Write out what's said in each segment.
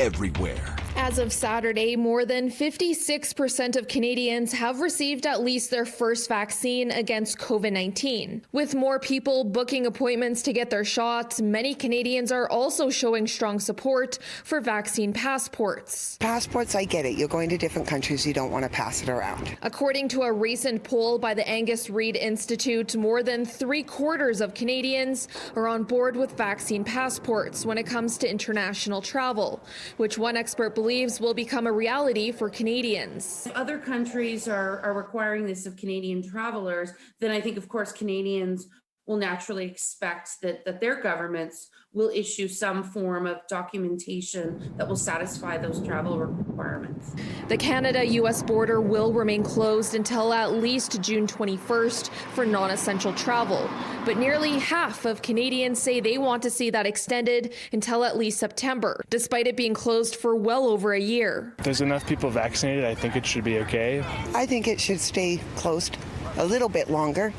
everywhere. As of Saturday, more than 56% of Canadians have received at least their first vaccine against COVID-19. With more people booking appointments to get their shots, many Canadians are also showing strong support for vaccine passports. Passports, I get it. You're going to different countries, you don't want to pass it around. According to a recent poll by the Angus Reid Institute, more than 3/4 of Canadians are on board with vaccine passports when it comes to international travel, which one expert believes will become a reality for Canadians. If other countries are requiring this of Canadian travelers, then I think, of course, Canadians will naturally expect that their governments will issue some form of documentation that will satisfy those travel requirements. The Canada-US border will remain closed until at least June 21st for non-essential travel. But nearly half of Canadians say they want to see that extended until at least September, despite it being closed for well over a year. If there's enough people vaccinated, I think it should be okay. I think it should stay closed a little bit longer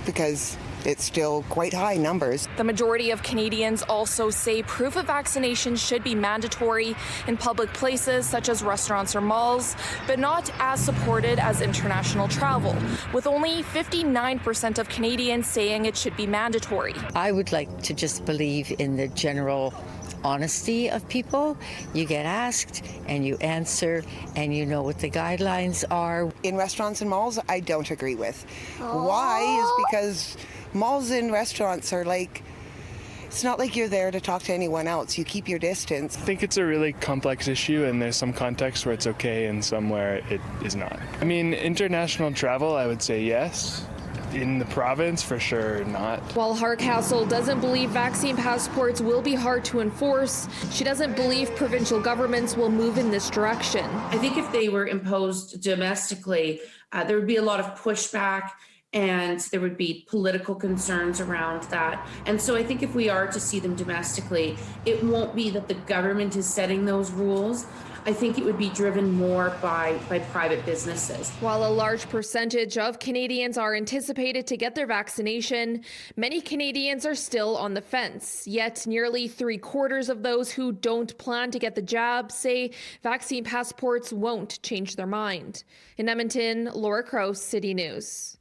because it's still quite high numbers. The majority of Canadians also say proof of vaccination should be mandatory in public places such as restaurants or malls, but not as supported as international travel, with only 59% of Canadians saying it should be mandatory. I would like to just believe in the general honesty of people. You get asked and you answer and you know what the guidelines are. In restaurants and malls, I don't agree with. Why is because malls and restaurants are like, it's not like you're there to talk to anyone else. You keep your distance. I think it's a really complex issue, and there's some contexts where it's okay and some where it is not. I mean, international travel, I would say yes. In the province, for sure not. While Hardcastle doesn't believe vaccine passports will be hard to enforce, she doesn't believe provincial governments will move in this direction. I think if they were imposed domestically, there would be a lot of pushback and there would be political concerns around that. And so I think if we are to see them domestically, it won't be that the government is setting those rules. I think it would be driven more by private businesses. While a large percentage of Canadians are anticipated to get their vaccination, many Canadians are still on the fence. Yet nearly 3/4 of those who don't plan to get the jab say vaccine passports won't change their mind. In Edmonton, Laura Krause, City News.